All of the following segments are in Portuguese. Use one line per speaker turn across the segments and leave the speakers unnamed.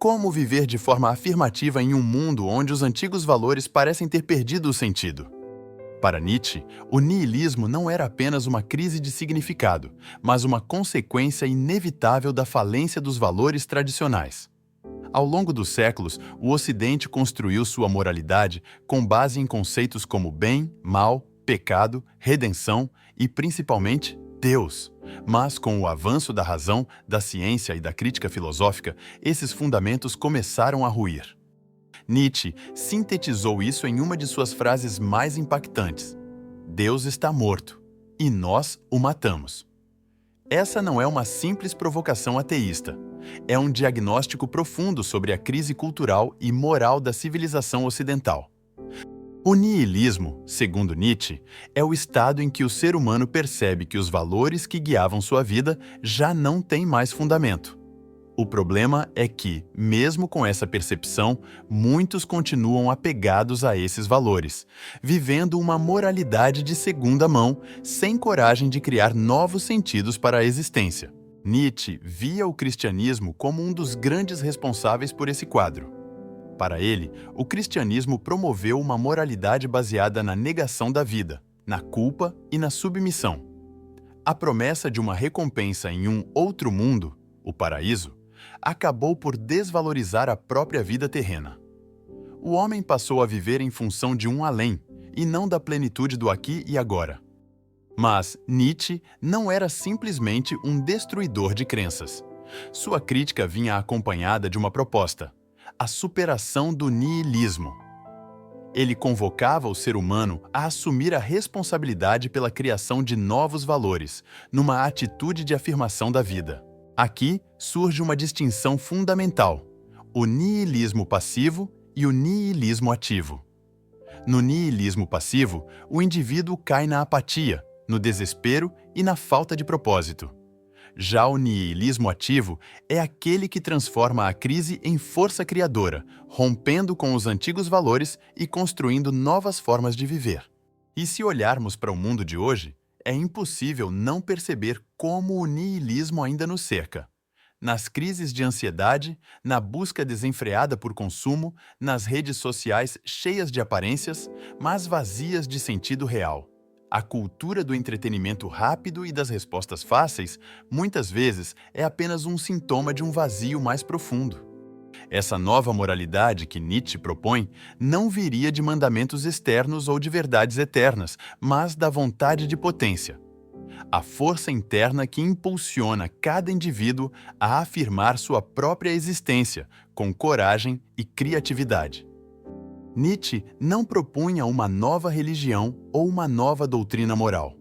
Como viver de forma afirmativa em um mundo onde os antigos valores parecem ter perdido o sentido? Para Nietzsche, o niilismo não era apenas uma crise de significado, mas uma consequência inevitável da falência dos valores tradicionais. Ao longo dos séculos, o Ocidente construiu sua moralidade com base em conceitos como bem, mal, pecado, redenção e, principalmente, Deus. Mas, com o avanço da razão, da ciência e da crítica filosófica, esses fundamentos começaram a ruir. Nietzsche sintetizou isso em uma de suas frases mais impactantes: Deus está morto, e nós o matamos. Essa não é uma simples provocação ateísta. É um diagnóstico profundo sobre a crise cultural e moral da civilização ocidental. O niilismo, segundo Nietzsche, é o estado em que o ser humano percebe que os valores que guiavam sua vida já não têm mais fundamento. O problema é que, mesmo com essa percepção, muitos continuam apegados a esses valores, vivendo uma moralidade de segunda mão, sem coragem de criar novos sentidos para a existência. Nietzsche via o cristianismo como um dos grandes responsáveis por esse quadro. Para ele, o cristianismo promoveu uma moralidade baseada na negação da vida, na culpa e na submissão. A promessa de uma recompensa em um outro mundo, o paraíso, acabou por desvalorizar a própria vida terrena. O homem passou a viver em função de um além, e não da plenitude do aqui e agora. Mas Nietzsche não era simplesmente um destruidor de crenças. Sua crítica vinha acompanhada de uma proposta: a superação do niilismo. Ele convocava o ser humano a assumir a responsabilidade pela criação de novos valores, numa atitude de afirmação da vida. Aqui surge uma distinção fundamental: o niilismo passivo e o niilismo ativo. No niilismo passivo, o indivíduo cai na apatia, no desespero e na falta de propósito. Já o niilismo ativo é aquele que transforma a crise em força criadora, rompendo com os antigos valores e construindo novas formas de viver. E se olharmos para o mundo de hoje, é impossível não perceber como o niilismo ainda nos cerca. Nas crises de ansiedade, na busca desenfreada por consumo, nas redes sociais cheias de aparências, mas vazias de sentido real. A cultura do entretenimento rápido e das respostas fáceis, muitas vezes, é apenas um sintoma de um vazio mais profundo. Essa nova moralidade que Nietzsche propõe não viria de mandamentos externos ou de verdades eternas, mas da vontade de potência. A força interna que impulsiona cada indivíduo a afirmar sua própria existência, com coragem e criatividade. Nietzsche não propunha uma nova religião ou uma nova doutrina moral.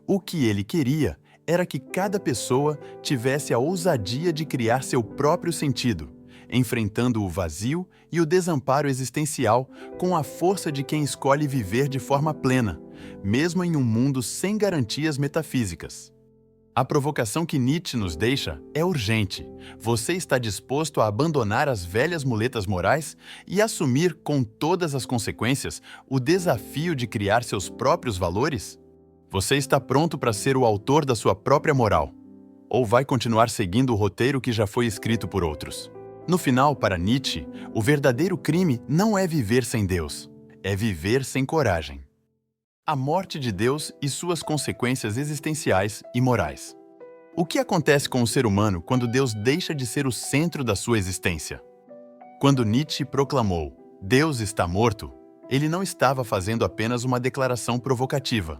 O que ele queria era que cada pessoa tivesse a ousadia de criar seu próprio sentido, enfrentando o vazio e o desamparo existencial com a força de quem escolhe viver de forma plena, mesmo em um mundo sem garantias metafísicas. A provocação que Nietzsche nos deixa é urgente. Você está disposto a abandonar as velhas muletas morais e assumir, com todas as consequências, o desafio de criar seus próprios valores? Você está pronto para ser o autor da sua própria moral? Ou vai continuar seguindo o roteiro que já foi escrito por outros? No final, para Nietzsche, o verdadeiro crime não é viver sem Deus, é viver sem coragem. A morte de Deus e suas consequências existenciais e morais. O que acontece com o ser humano quando Deus deixa de ser o centro da sua existência? Quando Nietzsche proclamou "Deus está morto", ele não estava fazendo apenas uma declaração provocativa.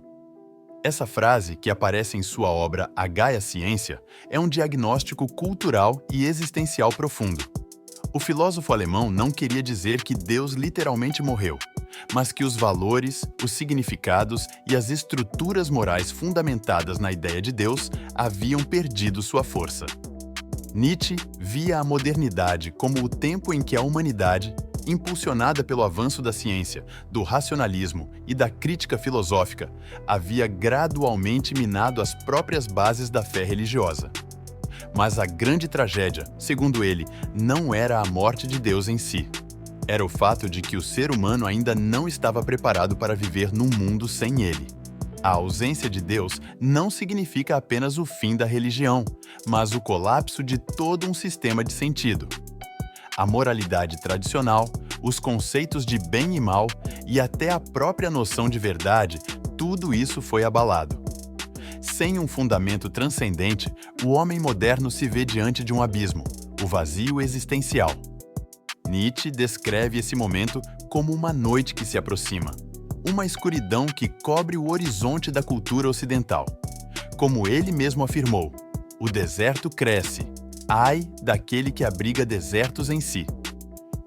Essa frase, que aparece em sua obra A Gaia Ciência, é um diagnóstico cultural e existencial profundo. O filósofo alemão não queria dizer que Deus literalmente morreu, mas que os valores, os significados e as estruturas morais fundamentadas na ideia de Deus haviam perdido sua força. Nietzsche via a modernidade como o tempo em que a humanidade, impulsionada pelo avanço da ciência, do racionalismo e da crítica filosófica, havia gradualmente minado as próprias bases da fé religiosa. Mas a grande tragédia, segundo ele, não era a morte de Deus em si. Era o fato de que o ser humano ainda não estava preparado para viver num mundo sem ele. A ausência de Deus não significa apenas o fim da religião, mas o colapso de todo um sistema de sentido. a moralidade tradicional, os conceitos de bem e mal e até a própria noção de verdade, tudo isso foi abalado. Sem um fundamento transcendente, o homem moderno se vê diante de um abismo, o vazio existencial. Nietzsche descreve esse momento como uma noite que se aproxima, uma escuridão que cobre o horizonte da cultura ocidental. Como ele mesmo afirmou, o deserto cresce, ai daquele que abriga desertos em si.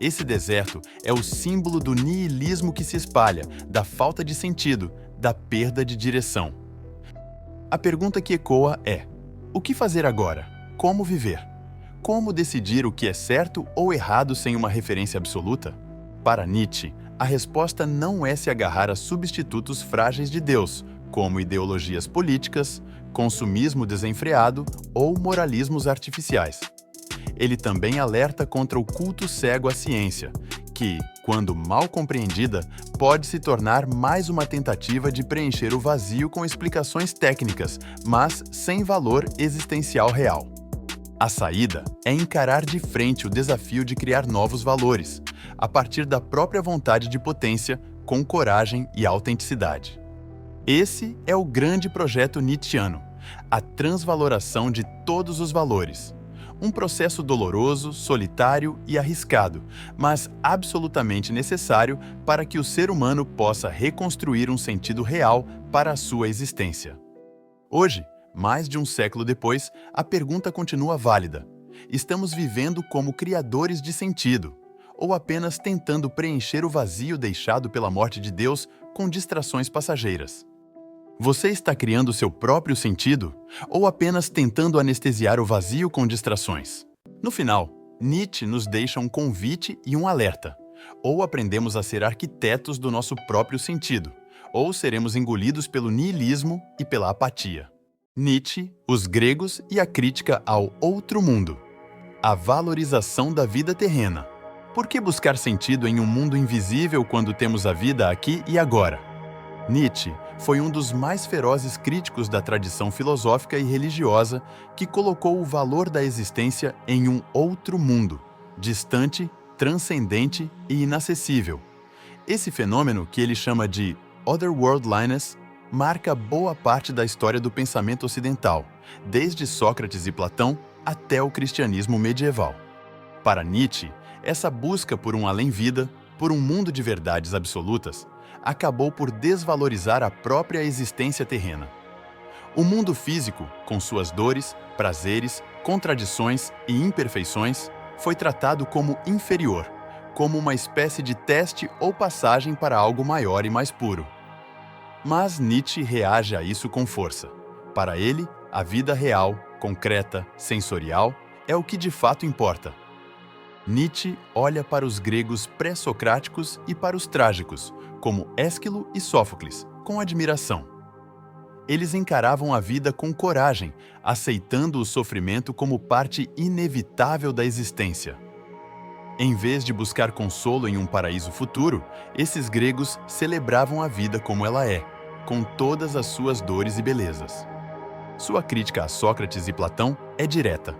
Esse deserto é o símbolo do niilismo que se espalha, da falta de sentido, da perda de direção. A pergunta que ecoa é: o que fazer agora? Como viver? Como decidir o que é certo ou errado sem uma referência absoluta? Para Nietzsche, a resposta não é se agarrar a substitutos frágeis de Deus, como ideologias políticas, consumismo desenfreado ou moralismos artificiais. Ele também alerta contra o culto cego à ciência, que, quando mal compreendida, pode se tornar mais uma tentativa de preencher o vazio com explicações técnicas, mas sem valor existencial real. A saída é encarar de frente o desafio de criar novos valores, a partir da própria vontade de potência, com coragem e autenticidade. Esse é o grande projeto nietzschiano, a transvaloração de todos os valores. Um processo doloroso, solitário e arriscado, mas absolutamente necessário para que o ser humano possa reconstruir um sentido real para a sua existência. Hoje, mais de um século depois, a pergunta continua válida. Estamos vivendo como criadores de sentido, ou apenas tentando preencher o vazio deixado pela morte de Deus com distrações passageiras? Você está criando seu próprio sentido ou apenas tentando anestesiar o vazio com distrações? No final, Nietzsche nos deixa um convite e um alerta. Ou aprendemos a ser arquitetos do nosso próprio sentido, ou seremos engolidos pelo niilismo e pela apatia. Nietzsche, os gregos e a crítica ao outro mundo. A valorização da vida terrena. Por que buscar sentido em um mundo invisível quando temos a vida aqui e agora? Nietzsche foi um dos mais ferozes críticos da tradição filosófica e religiosa que colocou o valor da existência em um outro mundo, distante, transcendente e inacessível. Esse fenômeno, que ele chama de otherworldliness, marca boa parte da história do pensamento ocidental, desde Sócrates e Platão até o cristianismo medieval. Para Nietzsche, essa busca por um além-vida, por um mundo de verdades absolutas, acabou por desvalorizar a própria existência terrena. O mundo físico, com suas dores, prazeres, contradições e imperfeições, foi tratado como inferior, como uma espécie de teste ou passagem para algo maior e mais puro. Mas Nietzsche reage a isso com força. Para ele, a vida real, concreta, sensorial, é o que de fato importa. Nietzsche olha para os gregos pré-socráticos e para os trágicos, como Ésquilo e Sófocles, com admiração. Eles encaravam a vida com coragem, aceitando o sofrimento como parte inevitável da existência. Em vez de buscar consolo em um paraíso futuro, esses gregos celebravam a vida como ela é, com todas as suas dores e belezas. Sua crítica a Sócrates e Platão é direta.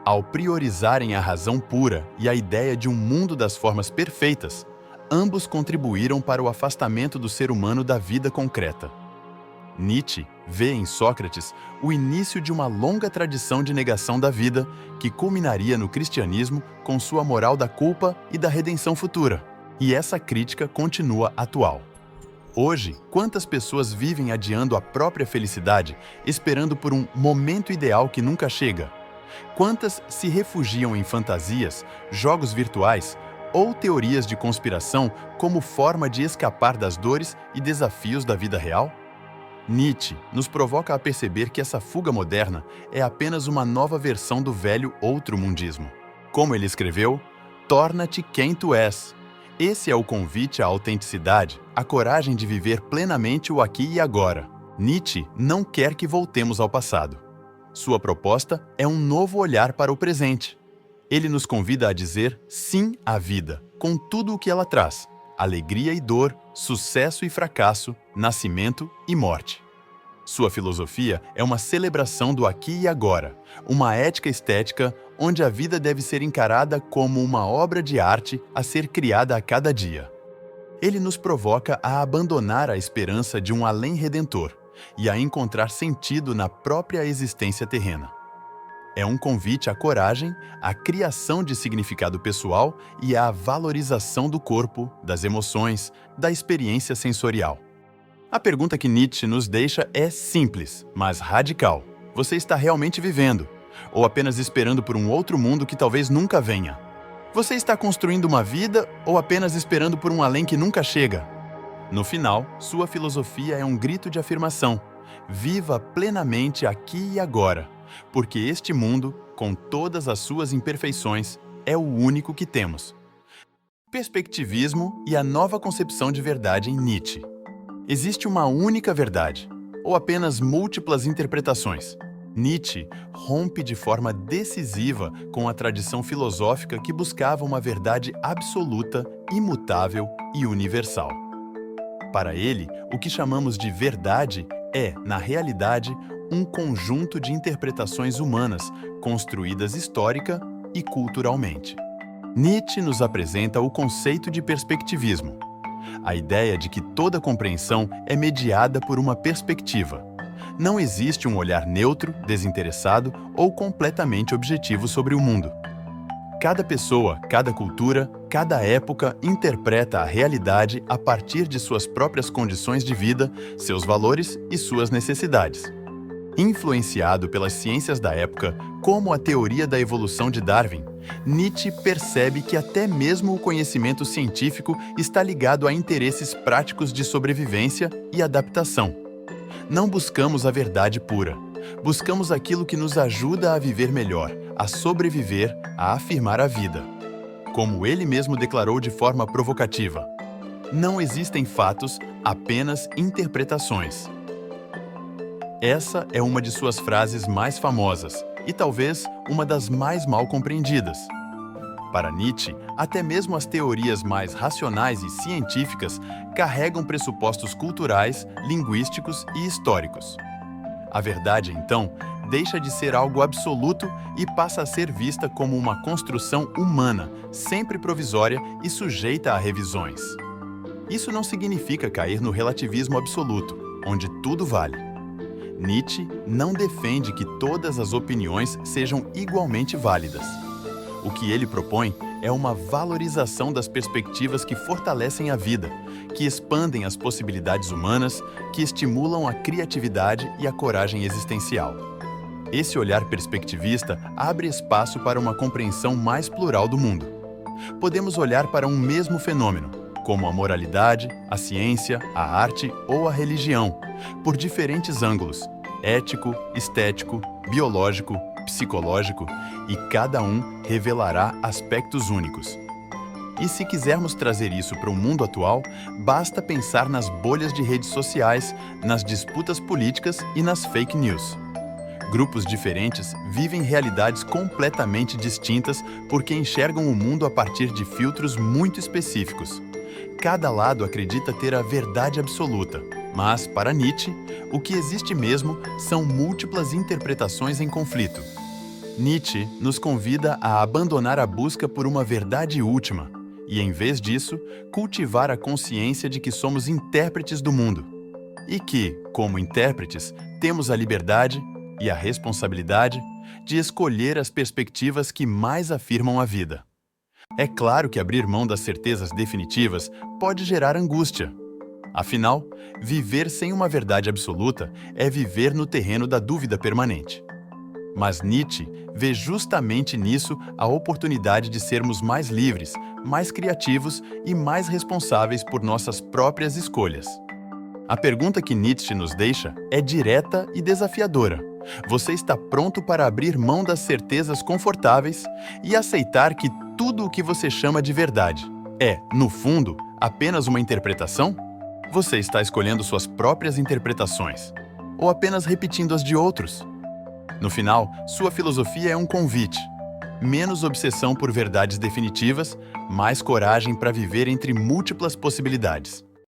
Ao priorizarem a razão pura e a ideia de um mundo das formas perfeitas, ambos contribuíram para o afastamento do ser humano da vida concreta. Nietzsche vê em Sócrates o início de uma longa tradição de negação da vida que culminaria no cristianismo com sua moral da culpa e da redenção futura. E essa crítica continua atual. Hoje, quantas pessoas vivem adiando a própria felicidade, esperando por um momento ideal que nunca chega? Quantas se refugiam em fantasias, jogos virtuais ou teorias de conspiração como forma de escapar das dores e desafios da vida real? Nietzsche nos provoca a perceber que essa fuga moderna é apenas uma nova versão do velho outro-mundismo. Como ele escreveu, torna-te quem tu és. Esse é o convite à autenticidade, à coragem de viver plenamente o aqui e agora. Nietzsche não quer que voltemos ao passado. Sua proposta é um novo olhar para o presente. Ele nos convida a dizer sim à vida, com tudo o que ela traz: alegria e dor, sucesso e fracasso, nascimento e morte. Sua filosofia é uma celebração do aqui e agora, uma ética estética onde a vida deve ser encarada como uma obra de arte a ser criada a cada dia. Ele nos provoca a abandonar a esperança de um além redentor e a encontrar sentido na própria existência terrena. É um convite à coragem, à criação de significado pessoal e à valorização do corpo, das emoções, da experiência sensorial. A pergunta que Nietzsche nos deixa é simples, mas radical. Você está realmente vivendo? Ou apenas esperando por um outro mundo que talvez nunca venha? Você está construindo uma vida ou apenas esperando por um além que nunca chega? No final, sua filosofia é um grito de afirmação. Viva plenamente aqui e agora, porque este mundo, com todas as suas imperfeições, é o único que temos. Perspectivismo e a nova concepção de verdade em Nietzsche. Existe uma única verdade, ou apenas múltiplas interpretações? Nietzsche rompe de forma decisiva com a tradição filosófica que buscava uma verdade absoluta, imutável e universal. Para ele, o que chamamos de verdade é, na realidade, um conjunto de interpretações humanas, construídas histórica e culturalmente. Nietzsche nos apresenta o conceito de perspectivismo, a ideia de que toda compreensão é mediada por uma perspectiva. Não existe um olhar neutro, desinteressado ou completamente objetivo sobre o mundo. Cada pessoa, cada cultura, cada época interpreta a realidade a partir de suas próprias condições de vida, seus valores e suas necessidades. Influenciado pelas ciências da época, como a teoria da evolução de Darwin, Nietzsche percebe que até mesmo o conhecimento científico está ligado a interesses práticos de sobrevivência e adaptação. Não buscamos a verdade pura. Buscamos aquilo que nos ajuda a viver melhor, a sobreviver, a afirmar a vida. Como ele mesmo declarou de forma provocativa, não existem fatos, apenas interpretações. Essa é uma de suas frases mais famosas e talvez uma das mais mal compreendidas. Para Nietzsche, até mesmo as teorias mais racionais e científicas carregam pressupostos culturais, linguísticos e históricos. A verdade, então, deixa de ser algo absoluto e passa a ser vista como uma construção humana, sempre provisória e sujeita a revisões. Isso não significa cair no relativismo absoluto, onde tudo vale. Nietzsche não defende que todas as opiniões sejam igualmente válidas. O que ele propõe é uma valorização das perspectivas que fortalecem a vida, que expandem as possibilidades humanas, que estimulam a criatividade e a coragem existencial. Esse olhar perspectivista abre espaço para uma compreensão mais plural do mundo. Podemos olhar para um mesmo fenômeno, como a moralidade, a ciência, a arte ou a religião, por diferentes ângulos: ético, estético, biológico, psicológico, e cada um revelará aspectos únicos. E se quisermos trazer isso para o mundo atual, basta pensar nas bolhas de redes sociais, nas disputas políticas e nas fake news. Grupos diferentes vivem realidades completamente distintas porque enxergam o mundo a partir de filtros muito específicos. Cada lado acredita ter a verdade absoluta, mas, para Nietzsche, o que existe mesmo são múltiplas interpretações em conflito. Nietzsche nos convida a abandonar a busca por uma verdade última e, em vez disso, cultivar a consciência de que somos intérpretes do mundo e que, como intérpretes, temos a liberdade e a responsabilidade de escolher as perspectivas que mais afirmam a vida. É claro que abrir mão das certezas definitivas pode gerar angústia. Afinal, viver sem uma verdade absoluta é viver no terreno da dúvida permanente. Mas Nietzsche vê justamente nisso a oportunidade de sermos mais livres, mais criativos e mais responsáveis por nossas próprias escolhas. A pergunta que Nietzsche nos deixa é direta e desafiadora. Você está pronto para abrir mão das certezas confortáveis e aceitar que tudo o que você chama de verdade é, no fundo, apenas uma interpretação? Você está escolhendo suas próprias interpretações ou apenas repetindo as de outros? No final, sua filosofia é um convite. Menos obsessão por verdades definitivas, mais coragem para viver entre múltiplas possibilidades.